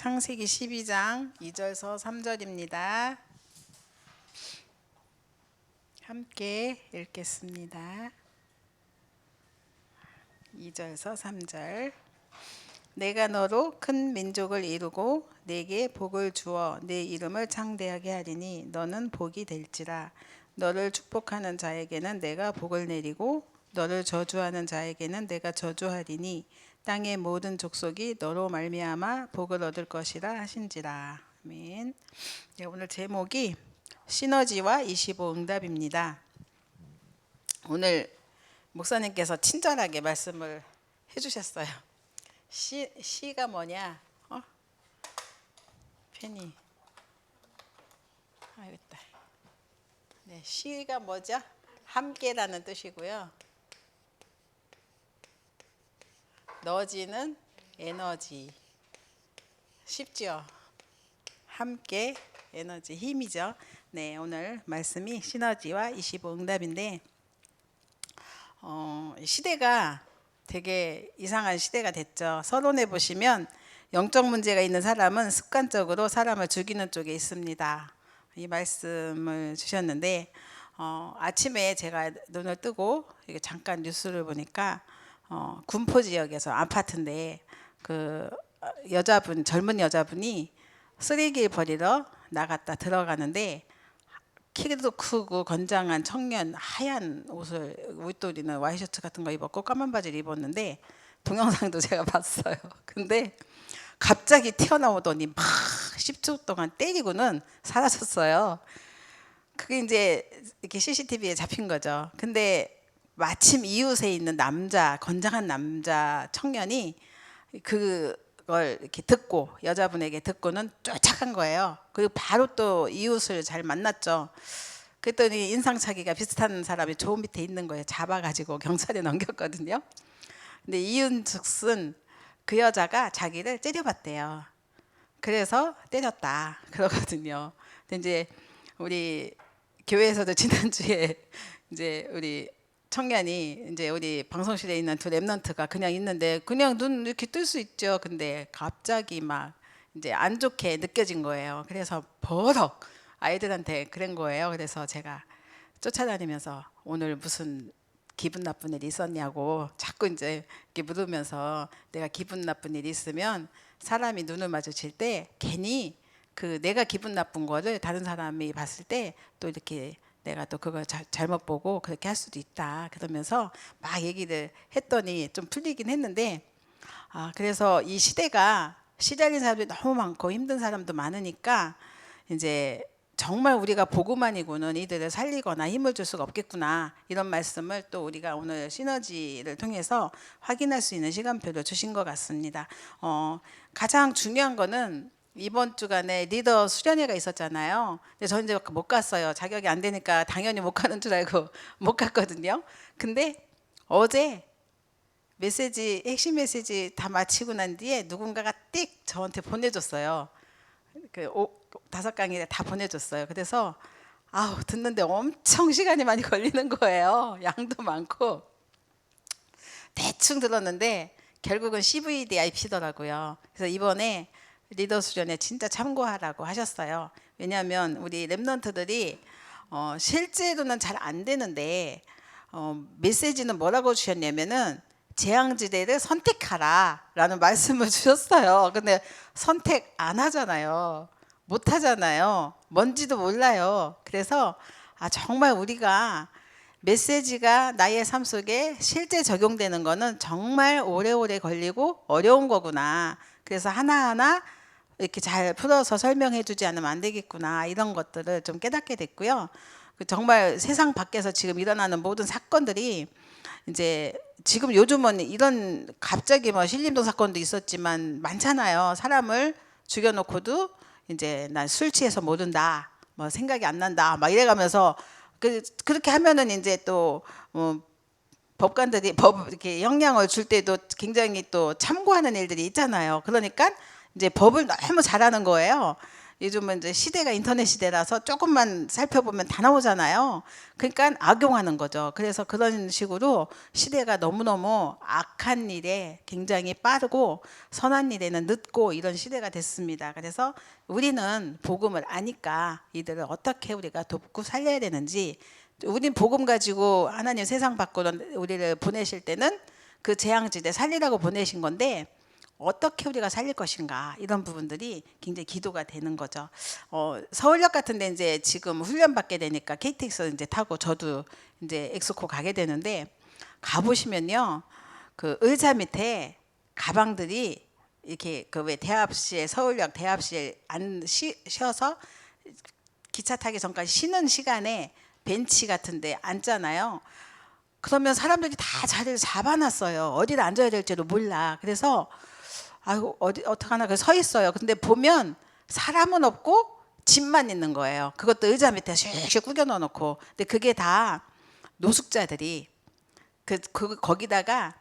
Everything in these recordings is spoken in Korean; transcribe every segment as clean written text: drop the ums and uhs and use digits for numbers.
창세기 12장 2절서 3절입니다. 함께 읽겠습니다. 2절서 3절. 내가 너로 큰 민족을 이루고 네게 복을 주어 네 이름을 창대하게 하리니 너는 복이 될지라. 너를 축복하는 자에게는 내가 복을 내리고 너를 저주하는 자에게는 내가 저주하리니 땅의 모든 족속이 너로 말미암아 복을 얻을 것이라 하신지라. 아멘. 네, 오늘 제목이 시너지와 25 응답입니다. 오늘 목사님께서 친절하게 말씀을 해주셨어요. 시가 뭐냐? 펜이 있다. 네, 시가 뭐죠? 함께라는 뜻이고요. 너지는 에너지. 쉽죠? 함께 에너지, 힘이죠. 네, 오늘 말씀이 시너지와 25 응답인데 시대가 되게 이상한 시대가 됐죠. 서론에 보시면 영적 문제가 있는 사람은 습관적으로 사람을 죽이는 쪽에 있습니다. 이 말씀을 주셨는데 아침에 제가 눈을 뜨고 잠깐 뉴스를 보니까 군포 지역에서 아파트인데 그 여자분, 젊은 여자분이 쓰레기 버리러 나갔다 들어가는데 키도 크고 건장한 청년, 하얀 옷을 윗도리는 와이셔츠 같은 거 입었고 까만 바지를 입었는데 동영상도 제가 봤어요. 근데 갑자기 튀어나오더니 막 10초 동안 때리고는 사라졌어요. 그게 이제 이렇게 CCTV에 잡힌 거죠. 근데 마침 이웃에 있는 남자, 건장한 남자 청년이 그걸 이렇게 듣고 여자분에게 듣고는 쫓아간 거예요. 그리고 바로 또 이웃을 잘 만났죠. 그랬더니 인상착의가 비슷한 사람이 저 밑에 있는 거예요. 잡아가지고 경찰에 넘겼거든요. 근데 이윤즉슨 그 여자가 자기를 때려봤대요. 그래서 때렸다 그러거든요. 근데 이제 우리 교회에서도 지난주에 이제 우리 청년이 이제 우리 방송실에 있는 두 랩런트가 그냥 있는데 그냥 눈 이렇게 뜰 수 있죠. 근데 갑자기 막 이제 안 좋게 느껴진 거예요. 그래서 버럭 아이들한테 그런 거예요. 그래서 제가 쫓아다니면서 오늘 무슨 기분 나쁜 일 있었냐고 자꾸 이제 이렇게 물으면서 내가 기분 나쁜 일 있으면 사람이 눈을 마주칠 때 괜히 그 내가 기분 나쁜 거를 다른 사람이 봤을 때 또 이렇게 내가 또 그걸 잘못 보고 그렇게 할 수도 있다 그러면서 막 얘기를 했더니 좀 풀리긴 했는데 그래서 이 시대가 시달린 사람들이 너무 많고 힘든 사람도 많으니까 이제 정말 우리가 복음만이고는 이들을 살리거나 힘을 줄 수가 없겠구나 이런 말씀을 또 우리가 오늘 시너지를 통해서 확인할 수 있는 시간표를 주신 것 같습니다. 가장 중요한 거는 이번 주간에 리더 수련회가 있었잖아요. 근데 저는 이제 못 갔어요. 자격이 안 되니까 당연히 못 가는 줄 알고 못 갔거든요. 근데 어제 메시지, 핵심 메시지 다 마치고 난 뒤에 누군가가 띡 저한테 보내줬어요. 그 5강의를 다 보내줬어요. 그래서 듣는데 엄청 시간이 많이 걸리는 거예요. 양도 많고 대충 들었는데 결국은 CVDIP더라고요. 그래서 이번에 리더 수련회 진짜 참고하라고 하셨어요. 왜냐하면 우리 랩런트들이 실제로는 잘 안 되는데 메시지는 뭐라고 주셨냐면은 재앙지대를 선택하라 라는 말씀을 주셨어요. 근데 선택 안 하잖아요. 못 하잖아요. 뭔지도 몰라요. 그래서 정말 우리가 메시지가 나의 삶 속에 실제 적용되는 거는 정말 오래오래 걸리고 어려운 거구나. 그래서 하나하나 이렇게 잘 풀어서 설명해 주지 않으면 안 되겠구나. 이런 것들을 좀 깨닫게 됐고요. 정말 세상 밖에서 지금 일어나는 모든 사건들이 이제 지금 요즘은 이런 갑자기 뭐 신림동 사건도 있었지만 많잖아요. 사람을 죽여놓고도 이제 난 술 취해서 모른다, 뭐 생각이 안 난다, 막 이래가면서 그렇게 하면은 이제 또 법관들이 이렇게 형량을 줄 때도 굉장히 또 참고하는 일들이 있잖아요. 그러니까 이제 법을 너무 잘하는 거예요. 요즘은 이제 시대가 인터넷 시대라서 조금만 살펴보면 다 나오잖아요. 그러니까 악용하는 거죠. 그래서 그런 식으로 시대가 너무너무 악한 일에 굉장히 빠르고 선한 일에는 늦고 이런 시대가 됐습니다. 그래서 우리는 복음을 아니까 이들을 어떻게 우리가 돕고 살려야 되는지, 우린 복음 가지고 하나님 세상 밖으로 우리를 보내실 때는 그 재앙지대 살리라고 보내신 건데 어떻게 우리가 살릴 것인가, 이런 부분들이 굉장히 기도가 되는 거죠. 서울역 같은데 이제 지금 훈련 받게 되니까 KTX 이제 타고 저도 이제 엑스코 가게 되는데, 가 보시면요 그 의자 밑에 가방들이 이렇게 그 왜 대합실, 서울역 대합실 안 쉬어서 기차 타기 전까지 쉬는 시간에 벤치 같은데 앉잖아요. 그러면 사람들이 다 자리를 잡아놨어요. 어디를 앉아야 될지도 몰라. 그래서 아이고 어디 어떡하나 그 서 있어요. 근데 보면 사람은 없고 짐만 있는 거예요. 그것도 의자 밑에 슉슉 구겨 넣어놓고. 근데 그게 다 노숙자들이 거기다가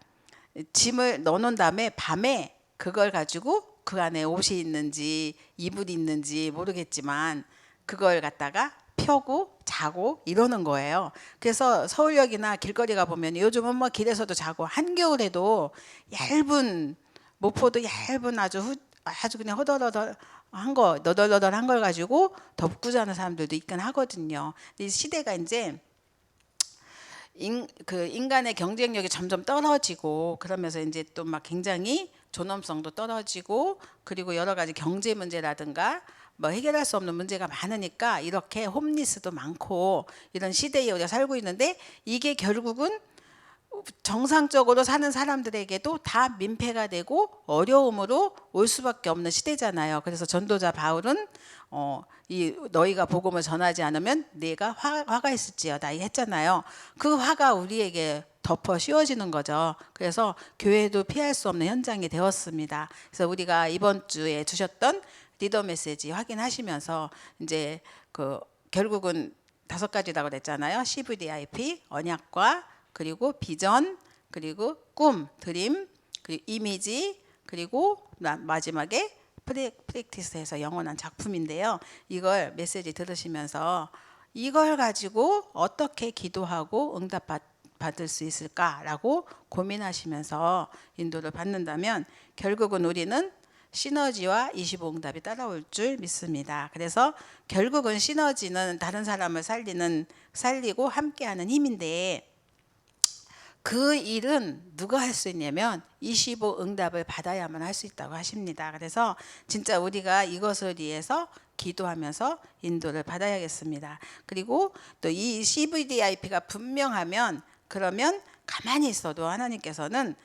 짐을 넣어놓은 다음에 밤에 그걸 가지고 그 안에 옷이 있는지 이불이 있는지 모르겠지만 그걸 갖다가 펴고 자고 이러는 거예요. 그래서 서울역이나 길거리 가 보면 요즘은 뭐 길에서도 자고, 한겨울에도 얇은 모포도 얇은 아주 그냥 허덜허덜한 거, 너덜너덜한 걸 가지고 덮고 자는 사람들도 있긴 하거든요. 이 시대가 이제 그 인간의 경쟁력이 점점 떨어지고 그러면서 이제 또 막 굉장히 존엄성도 떨어지고, 그리고 여러 가지 경제 문제라든가 뭐 해결할 수 없는 문제가 많으니까 이렇게 홈리스도 많고 이런 시대에 우리가 살고 있는데, 이게 결국은 정상적으로 사는 사람들에게도 다 민폐가 되고 어려움으로 올 수밖에 없는 시대잖아요. 그래서 전도자 바울은 이 너희가 복음을 전하지 않으면 내가 화가 있을지어다 했잖아요. 그 화가 우리에게 덮어 씌워지는 거죠. 그래서 교회도 피할 수 없는 현장이 되었습니다. 그래서 우리가 이번 주에 주셨던 리더 메시지 확인하시면서 이제 그 결국은 5가지라고 그랬잖아요. CVDIP, 언약과, 그리고 비전, 그리고 꿈, 드림, 그리고 이미지, 그리고 마지막에 프랙티스에서 영원한 작품인데요. 이걸 메시지 들으시면서 이걸 가지고 어떻게 기도하고 응답받을 수 있을까라고 고민하시면서 인도를 받는다면 결국은 우리는 시너지와 25응답이 따라올 줄 믿습니다. 그래서 결국은 시너지는 다른 사람을 살리고 함께하는 힘인데, 그 일은 누가 할 수 있냐면 25응답을 받아야만 할 수 있다고 하십니다. 그래서 진짜 우리가 이것을 위해서 기도하면서 인도를 받아야겠습니다. 그리고 또 이 CVDIP가 분명하면, 그러면 가만히 있어도 하나님께서는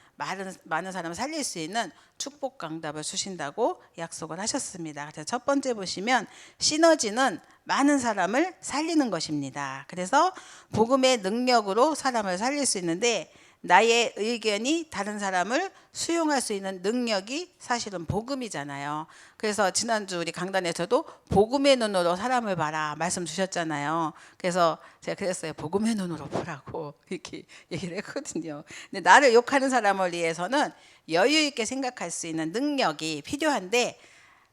많은 사람을 살릴 수 있는 축복 응답을 주신다고 약속을 하셨습니다. 그래서 첫 번째 보시면 시너지는 많은 사람을 살리는 것입니다. 그래서 복음의 능력으로 사람을 살릴 수 있는데, 나의 의견이 다른 사람을 수용할 수 있는 능력이 사실은 복음이잖아요. 그래서 지난주 우리 강단에서도 복음의 눈으로 사람을 봐라 말씀 주셨잖아요. 그래서 제가 그랬어요. 복음의 눈으로 보라고 이렇게 얘기를 했거든요. 근데 나를 욕하는 사람을 위해서는 여유 있게 생각할 수 있는 능력이 필요한데,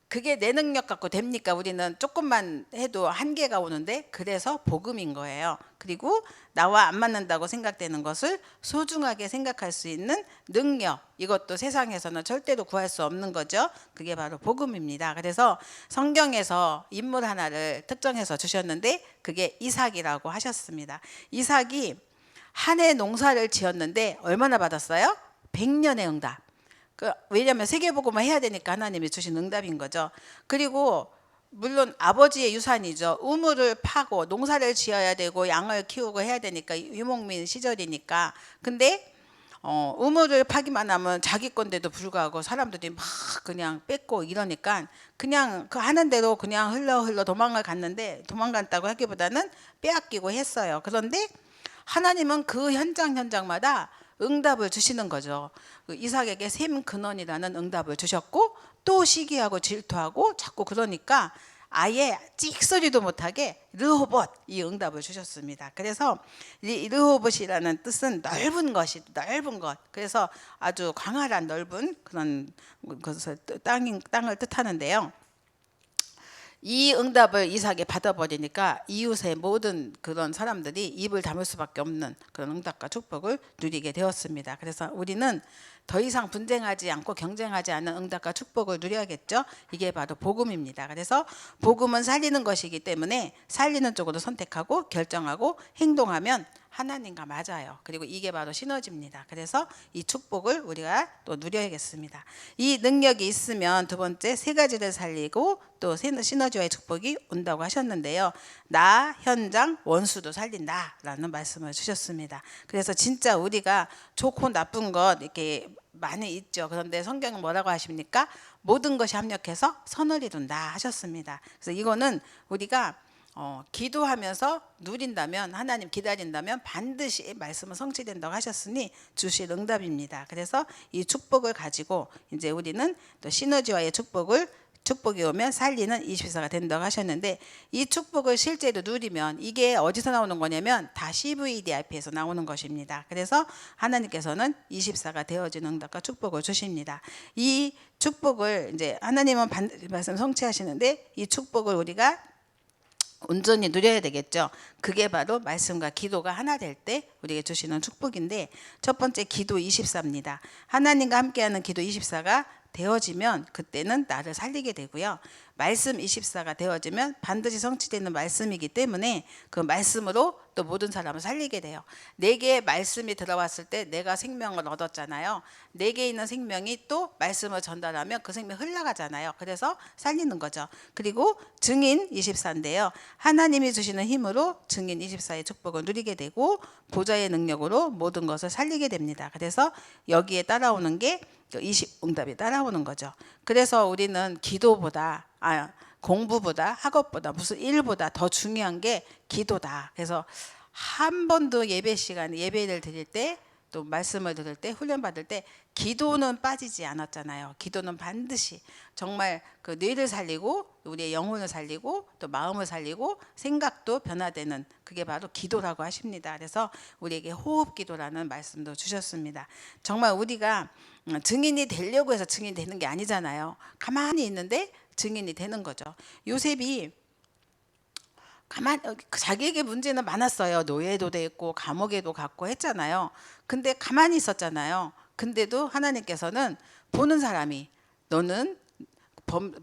그게 내 능력 갖고 됩니까? 우리는 조금만 해도 한계가 오는데, 그래서 복음인 거예요. 그리고 나와 안 맞는다고 생각되는 것을 소중하게 생각할 수 있는 능력, 이것도 세상에서는 절대로 구할 수 없는 거죠. 그게 바로 복음입니다. 그래서 성경에서 인물 하나를 특정해서 주셨는데 그게 이삭이라고 하셨습니다. 이삭이 한 해 농사를 지었는데 얼마나 받았어요? 100년의 응답. 왜냐하면 세계복음을 해야 되니까 하나님이 주신 응답인 거죠. 그리고 물론 아버지의 유산이죠. 우물을 파고 농사를 지어야 되고 양을 키우고 해야 되니까, 유목민 시절이니까. 근데 우물을 파기만 하면 자기 건데도 불구하고 사람들이 막 그냥 뺏고 이러니까 그냥 그 하는 대로 그냥 흘러 도망갔다고 하기보다는 빼앗기고 했어요. 그런데 하나님은 그 현장마다 응답을 주시는 거죠. 이삭에게 샘 근원이라는 응답을 주셨고, 또 시기하고 질투하고 자꾸 그러니까 아예 찍소리도 못하게 르호봇, 이 응답을 주셨습니다. 그래서 이 르호봇이라는 뜻은 넓은 것. 그래서 아주 광활한 넓은 그런 것을 땅을 뜻하는데요. 이 응답을 이삭이 받아버리니까 이웃의 모든 그런 사람들이 입을 다물 수밖에 없는 그런 응답과 축복을 누리게 되었습니다. 그래서 우리는 더 이상 분쟁하지 않고 경쟁하지 않는 응답과 축복을 누려야겠죠. 이게 바로 복음입니다. 그래서 복음은 살리는 것이기 때문에 살리는 쪽으로 선택하고 결정하고 행동하면 하나님과 맞아요. 그리고 이게 바로 시너지입니다. 그래서 이 축복을 우리가 또 누려야겠습니다. 이 능력이 있으면 두 번째 세 가지를 살리고 또 시너지와의 축복이 온다고 하셨는데요. 나, 현장, 원수도 살린다라는 말씀을 주셨습니다. 그래서 진짜 우리가 좋고 나쁜 것 이렇게 많이 있죠. 그런데 성경은 뭐라고 하십니까? 모든 것이 합력해서 선을 이룬다 하셨습니다. 그래서 이거는 우리가 기도하면서 누린다면, 하나님 기다린다면 반드시 말씀은 성취된다고 하셨으니 주실 응답입니다. 그래서 이 축복을 가지고 이제 우리는 또 시너지와의 축복이 오면 살리는 24가 된다고 하셨는데, 이 축복을 실제로 누리면 이게 어디서 나오는 거냐면 다 CVDIP에서 나오는 것입니다. 그래서 하나님께서는 24가 되어진 응답과 축복을 주십니다. 이 축복을 이제 하나님은 말씀 성취하시는데 이 축복을 우리가 온전히 누려야 되겠죠. 그게 바로 말씀과 기도가 하나 될 때 우리에게 주시는 축복인데, 첫 번째 기도 24입니다. 하나님과 함께하는 기도 24가 되어지면 그때는 나를 살리게 되고요. 말씀 24가 되어지면 반드시 성취되는 말씀이기 때문에 그 말씀으로 또 모든 사람을 살리게 돼요. 내게 말씀이 들어왔을 때 내가 생명을 얻었잖아요. 내게 있는 생명이 또 말씀을 전달하면 그 생명이 흘러가잖아요. 그래서 살리는 거죠. 그리고 증인 24인데요. 하나님이 주시는 힘으로 증인 24의 축복을 누리게 되고 보좌의 능력으로 모든 것을 살리게 됩니다. 그래서 여기에 따라오는 게 20 응답이 따라오는 거죠. 그래서 우리는 기도보다 공부보다 학업보다 무슨 일보다 더 중요한 게 기도다. 그래서 한 번도 예배 시간에 예배를 드릴 때 또 말씀을 들을 때 훈련 받을 때 기도는 빠지지 않았잖아요. 기도는 반드시 정말 그 뇌를 살리고 우리의 영혼을 살리고 또 마음을 살리고 생각도 변화되는 그게 바로 기도라고 하십니다. 그래서 우리에게 호흡 기도라는 말씀도 주셨습니다. 정말 우리가 증인이 되려고 해서 증인이 되는 게 아니잖아요. 가만히 있는데 증인이 되는 거죠. 요셉이 자기에게 문제는 많았어요. 노예도 됐고 감옥에도 갔고 했잖아요. 근데 가만히 있었잖아요. 근데도 하나님께서는 보는 사람이 너는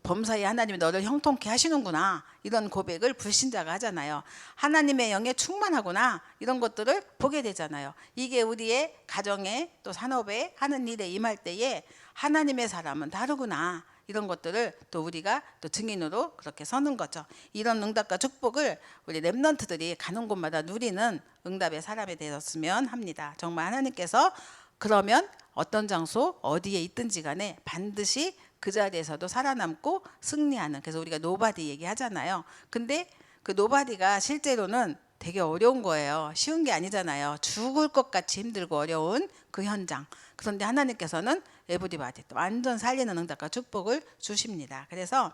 범사에 하나님이 너를 형통케 하시는구나, 이런 고백을 불신자가 하잖아요. 하나님의 영에 충만하구나, 이런 것들을 보게 되잖아요. 이게 우리의 가정에 또 산업에 하는 일에 임할 때에 하나님의 사람은 다르구나, 이런 것들을 또 우리가 또 증인으로 그렇게 서는 거죠. 이런 응답과 축복을 우리 렘넌트들이 가는 곳마다 누리는 응답의 사람이 되었으면 합니다. 정말 하나님께서 그러면 어떤 장소 어디에 있든지 간에 반드시 그 자리에서도 살아남고 승리하는, 그래서 우리가 노바디 얘기하잖아요. 근데 그 노바디가 실제로는 되게 어려운 거예요. 쉬운 게 아니잖아요. 죽을 것 같이 힘들고 어려운 그 현장. 그런데 하나님께서는 에브리바디 완전 살리는 응답과 축복을 주십니다. 그래서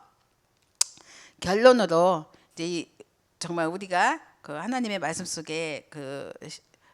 결론으로 이제 정말 우리가 그 하나님의 말씀 속에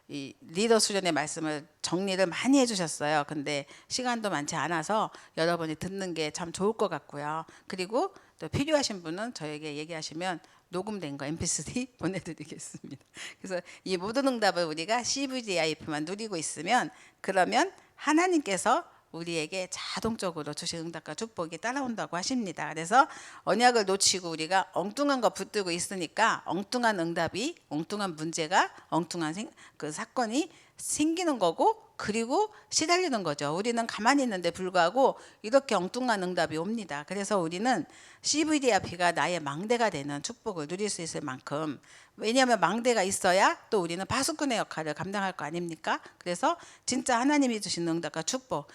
이 리더 수련의 말씀을 정리를 많이 해주셨어요. 근데 시간도 많지 않아서 여러분이 듣는 게 참 좋을 것 같고요. 그리고 또 필요하신 분은 저에게 얘기하시면 녹음된 거 MP3 보내드리겠습니다. 그래서 이 모든 응답을 우리가 CVDIP만 누리고 있으면 그러면 하나님께서 우리에게 자동적으로 주신 응답과 축복이 따라온다고 하십니다. 그래서 언약을 놓치고 우리가 엉뚱한 거 붙들고 있으니까 엉뚱한 응답이, 엉뚱한 문제가, 엉뚱한 그 사건이 생기는 거고, 그리고 시달리는 거죠. 우리는 가만히 있는데 불구하고 이렇게 엉뚱한 응답이 옵니다. 그래서 우리는 CVDIP가 나의 망대가 되는 축복을 누릴 수 있을 만큼, 왜냐하면 망대가 있어야 또 우리는 파수꾼의 역할을 감당할 거 아닙니까? 그래서 진짜 하나님이 주신 응답과 축복,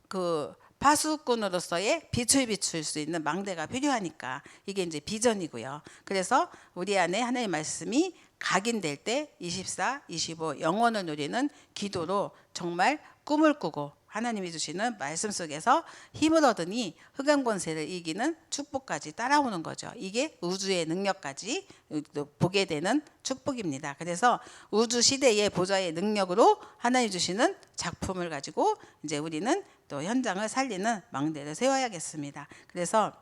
그 파수꾼으로서의 빛을 비출 수 있는 망대가 필요하니까 이게 이제 비전이고요. 그래서 우리 안에 하나님의 말씀이 각인될 때 24, 25 영원을 누리는 기도로 정말 꿈을 꾸고 하나님이 주시는 말씀 속에서 힘을 얻으니 흑암 권세를 이기는 축복까지 따라오는 거죠. 이게 우주의 능력까지 보게 되는 축복입니다. 그래서 우주 시대의 보좌의 능력으로 하나님 주시는 작품을 가지고 이제 우리는 또 현장을 살리는 망대를 세워야겠습니다. 그래서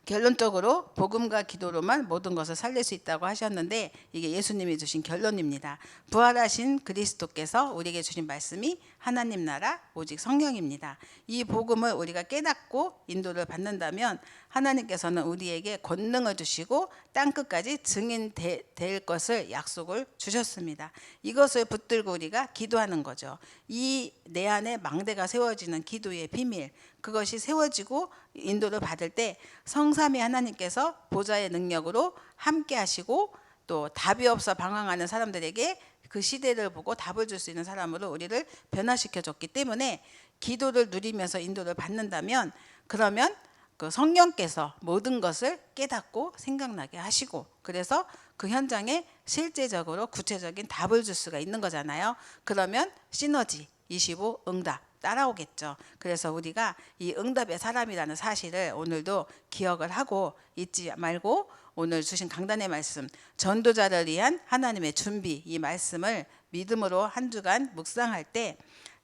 결론적으로 복음과 기도로만 모든 것을 살릴 수 있다고 하셨는데 이게 예수님이 주신 결론입니다. 부활하신 그리스도께서 우리에게 주신 말씀이 하나님 나라 오직 성령입니다. 이 복음을 우리가 깨닫고 인도를 받는다면 하나님께서는 우리에게 권능을 주시고 땅끝까지 증인될 것을 약속을 주셨습니다. 이것을 붙들고 우리가 기도하는 거죠. 이 내 안에 망대가 세워지는 기도의 비밀, 그것이 세워지고 인도를 받을 때 성삼위 하나님께서 보좌의 능력으로 함께 하시고 또 답이 없어 방황하는 사람들에게 그 시대를 보고 답을 줄 수 있는 사람으로 우리를 변화시켜 줬기 때문에 기도를 누리면서 인도를 받는다면 그러면 그 성령께서 모든 것을 깨닫고 생각나게 하시고 그래서 그 현장에 실제적으로 구체적인 답을 줄 수가 있는 거잖아요. 그러면 시너지 25 응답 따라오겠죠. 그래서 우리가 이 응답의 사람이라는 사실을 오늘도 기억을 하고 잊지 말고 오늘 주신 강단의 말씀 전도자를 위한 하나님의 준비 이 말씀을 믿음으로 한 주간 묵상할 때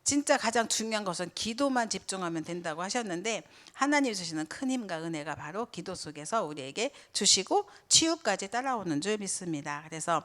진짜 가장 중요한 것은 기도만 집중하면 된다고 하셨는데 하나님이 주시는 큰 힘과 은혜가 바로 기도 속에서 우리에게 주시고 치유까지 따라오는 줄 믿습니다. 그래서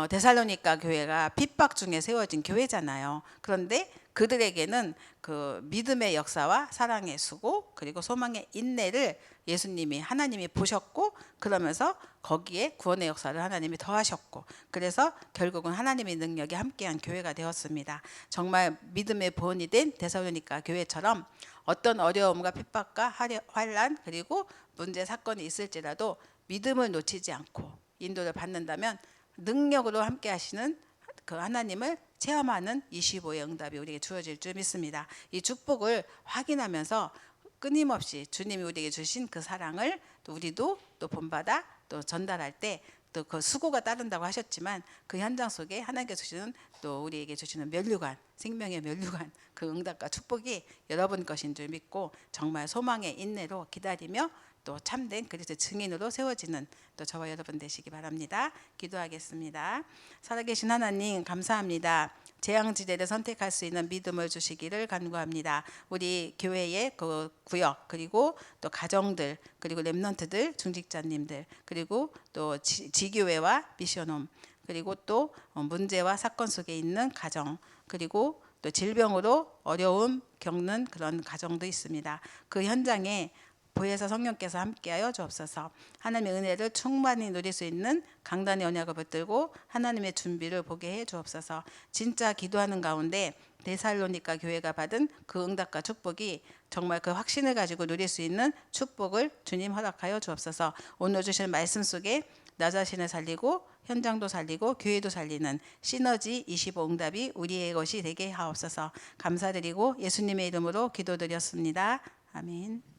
데살로니가 교회가 핍박 중에 세워진 교회잖아요. 그런데 그들에게는 그 믿음의 역사와 사랑의 수고 그리고 소망의 인내를 예수님이 하나님이 보셨고 그러면서 거기에 구원의 역사를 하나님이 더하셨고 그래서 결국은 하나님의 능력이 함께한 교회가 되었습니다. 정말 믿음의 본이 된 데살로니가 교회처럼 어떤 어려움과 핍박과 환난 그리고 문제 사건이 있을지라도 믿음을 놓치지 않고 인도를 받는다면 능력으로 함께 하시는 그 하나님을 체험하는 25의 응답이 우리에게 주어질 줄 믿습니다. 이 축복을 확인하면서 끊임없이 주님이 우리에게 주신 그 사랑을 또 우리도 또 본받아 또 전달할 때 또 그 수고가 따른다고 하셨지만 그 현장 속에 하나님께 주시는 또 우리에게 주시는 면류관 생명의 면류관 그 응답과 축복이 여러분 것인 줄 믿고 정말 소망의 인내로 기다리며 또 참된 그리스도의 증인으로 세워지는 또 저와 여러분 되시기 바랍니다. 기도하겠습니다. 살아계신 하나님 감사합니다. 재앙지대를 선택할 수 있는 믿음을 주시기를 간구합니다. 우리 교회의 그 구역 그리고 또 가정들 그리고 렘넌트들 중직자님들 그리고 또 지교회와 미션홈 그리고 또 문제와 사건 속에 있는 가정 그리고 또 질병으로 어려움 겪는 그런 가정도 있습니다. 그 현장에 보혜사 성령께서 함께하여 주옵소서. 하나님의 은혜를 충만히 누릴 수 있는 강단의 언약을 붙들고 하나님의 준비를 보게 해 주옵소서. 진짜 기도하는 가운데 데살로니가 교회가 받은 그 응답과 축복이 정말 그 확신을 가지고 누릴 수 있는 축복을 주님 허락하여 주옵소서. 오늘 주신 말씀 속에 나 자신을 살리고 현장도 살리고 교회도 살리는 시너지 25 응답이 우리의 것이 되게 하옵소서. 감사드리고 예수님의 이름으로 기도드렸습니다. 아멘.